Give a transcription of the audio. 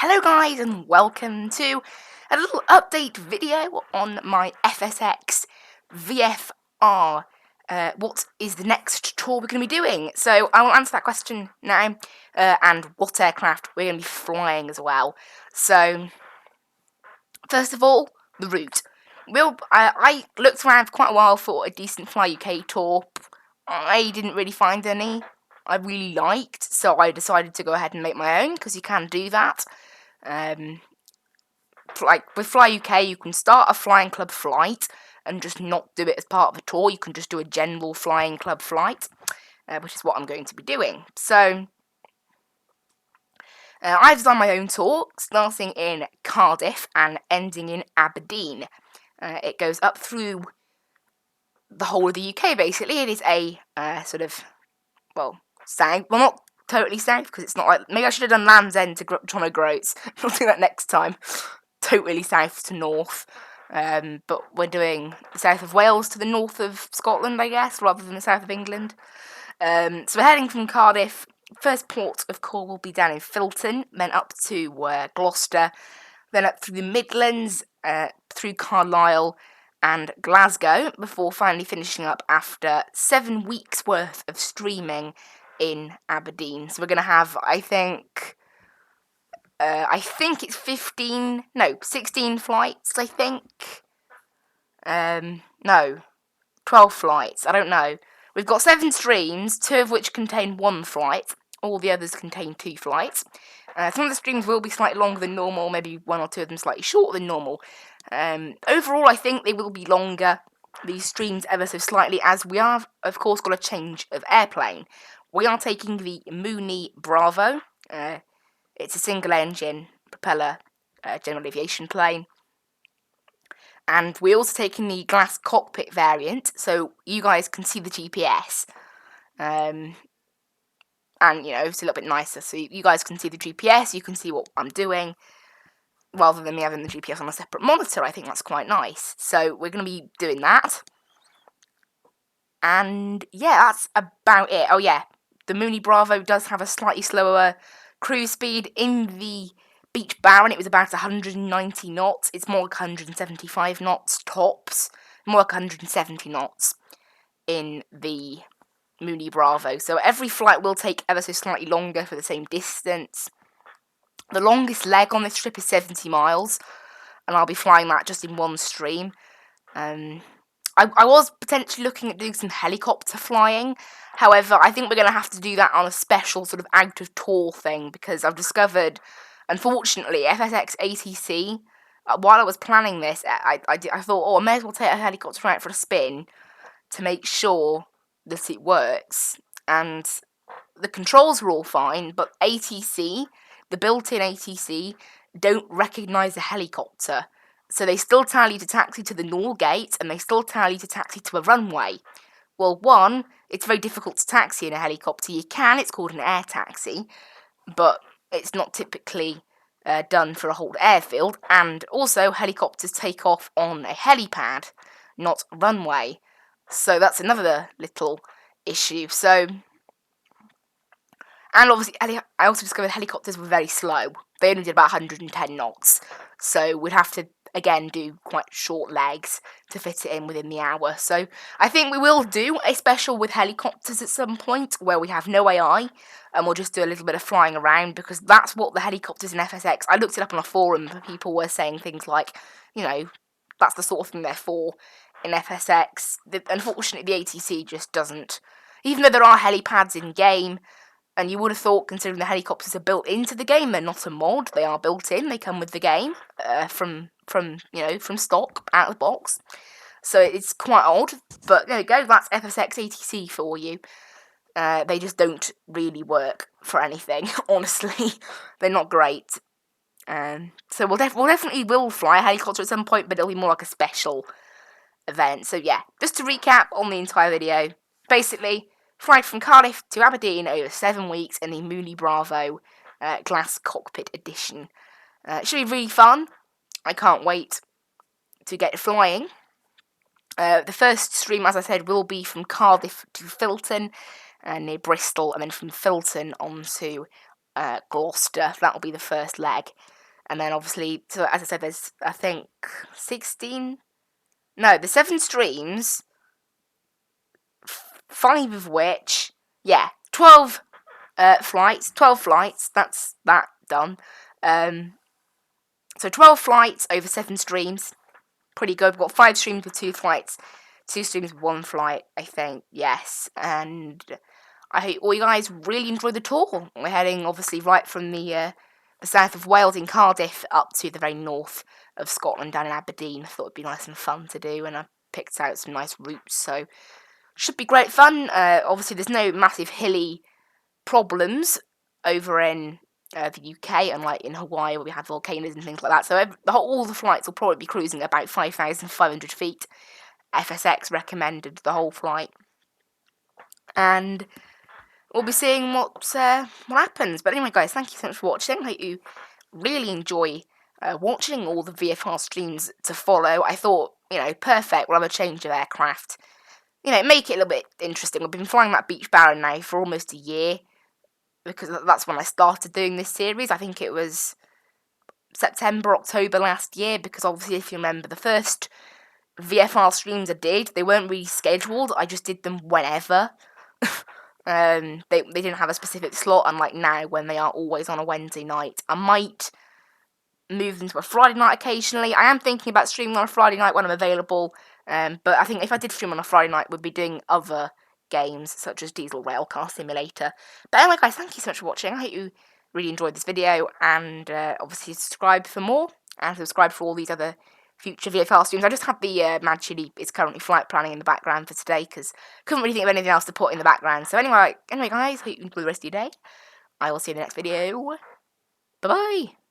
Hello guys and welcome to a little update video on my FSX VFR. What is the next tour we're going to be doing? So I will answer that question now, and what aircraft we're going to be flying as well. So first of all, the route. I looked around for quite a while for a decent Fly UK tour. I didn't really find any I really liked, so I decided to go ahead and make my own, because you can do that. Like with Fly UK, you can start a flying club flight and just not do it as part of a tour. You can just do a general flying club flight, which is what I'm going to be doing. So I've done my own tour, starting in Cardiff and ending in Aberdeen. It goes up through the whole of the UK, basically. It is a sort of, well, south. Well, not totally south, because it's not like... Maybe I should have done Land's End to Toronto Groats. I'll do that next time. Totally south to north. But we're doing the south of Wales to the north of Scotland, I guess, rather than the south of England. So we're heading from Cardiff. First port of call will be down in Filton, then up to Gloucester, then up through the Midlands, through Carlisle and Glasgow, before finally finishing up after 7 weeks worth of streaming in Aberdeen. So we're going to have, I think it's 16 flights, I think. No, 12 flights, I don't know. We've got 7 streams, 2 of which contain 1 flight. All the others contain 2 flights. Some of the streams will be slightly longer than normal, maybe 1 or 2 of them slightly shorter than normal. Overall, I think they will be longer, these streams, ever so slightly, as we have, of course, got a change of airplane. We are taking the Mooney Bravo. It's a single-engine propeller general aviation plane. And we're also taking the glass cockpit variant, so you guys can see the GPS. And, you know, it's a little bit nicer, so you guys can see the GPS, you can see what I'm doing, rather than me having the GPS on a separate monitor. I think that's quite nice. So we're going to be doing that. And, yeah, that's about it. Oh, yeah, the Mooney Bravo does have a slightly slower cruise speed. In the Beach Baron, it was about 190 knots. It's more like 175 knots tops. More like 170 knots in the Mooney Bravo. So every flight will take ever so slightly longer for the same distance. The longest leg on this trip is 70 miles, and I'll be flying that just in one stream. I was potentially looking at doing some helicopter flying. However, I think we're going to have to do that on a special sort of out-of-tour thing, because I've discovered, unfortunately, FSX ATC, while I was planning this, I thought, oh, I may as well take a helicopter out for a spin to make sure that it works. And the controls were all fine, but ATC, the built-in ATC, don't recognise a helicopter. So they still tell you to taxi to the North Gate, and they still tell you to taxi to a runway. Well, one, it's very difficult to taxi in a helicopter. You can, it's called an air taxi, but it's not typically done for a whole airfield. And also, helicopters take off on a helipad, not runway. So that's another little issue. So, and obviously, I also discovered helicopters were very slow. They only did about 110 knots. So we'd have to, again, do quite short legs to fit it in within the hour. So I think we will do a special with helicopters at some point where we have no AI, and we'll just do a little bit of flying around, because that's what the helicopters in FSX... I looked it up on a forum, and people were saying things like, you know, that's the sort of thing they're for in FSX. Unfortunately, the ATC just doesn't. Even though there are helipads in-game, and you would have thought, considering the helicopters are built into the game, they're not a mod, they are built in, they come with the game, from stock, out of the box. So it's quite odd, but there you go, that's FSX ATC for you. They just don't really work for anything, honestly. They're not great. So we'll definitely fly a helicopter at some point, but it'll be more like a special event. So yeah, just to recap on the entire video, basically, flight from Cardiff to Aberdeen over 7 weeks in the Mooney Bravo Glass Cockpit Edition. It should be really fun. I can't wait to get flying. The first stream, as I said, will be from Cardiff to Filton, near Bristol, and then from Filton on to Gloucester. That will be the first leg. And then obviously, so as I said, there's, I think, 16? No, the 7 streams, 5 of which, 12 flights, that's that done. So 12 flights over 7 streams, pretty good. We've got 5 streams with 2 flights, 2 streams with 1 flight, I think, yes. And I hope all you guys really enjoy the tour. We're heading, obviously, right from the south of Wales in Cardiff up to the very north of Scotland down in Aberdeen. I thought it'd be nice and fun to do, and I picked out some nice routes, so should be great fun. Obviously, there's no massive hilly problems over in the UK, unlike in Hawaii where we have volcanoes and things like that. So all the flights will probably be cruising at about 5,500 feet. FSX recommended the whole flight, and we'll be seeing what happens. But anyway, guys, thank you so much for watching. I hope you really enjoy watching all the VFR streams to follow. I thought, perfect. We'll have a change of aircraft. Make it a little bit interesting. We've been flying that Beach Baron now for almost a year, because that's when I started doing this series. I think it was September, October last year, because obviously, if you remember, the first VFR streams I did, they weren't really scheduled. I just did them whenever. They didn't have a specific slot, unlike now when they are always on a Wednesday night. I might move them to a Friday night occasionally. I am thinking about streaming on a Friday night when I'm available, but I think if I did stream on a Friday night, we'd be doing other games, such as Diesel Railcar Simulator. But anyway, guys, thank you so much for watching. I hope you really enjoyed this video, and obviously subscribe for more, and subscribe for all these other future VFR streams. I just have the Mad Chili is currently flight planning in the background for today, because couldn't really think of anything else to put in the background. So anyway guys, hope you enjoy the rest of your day. I will see you in the next video. Bye-bye!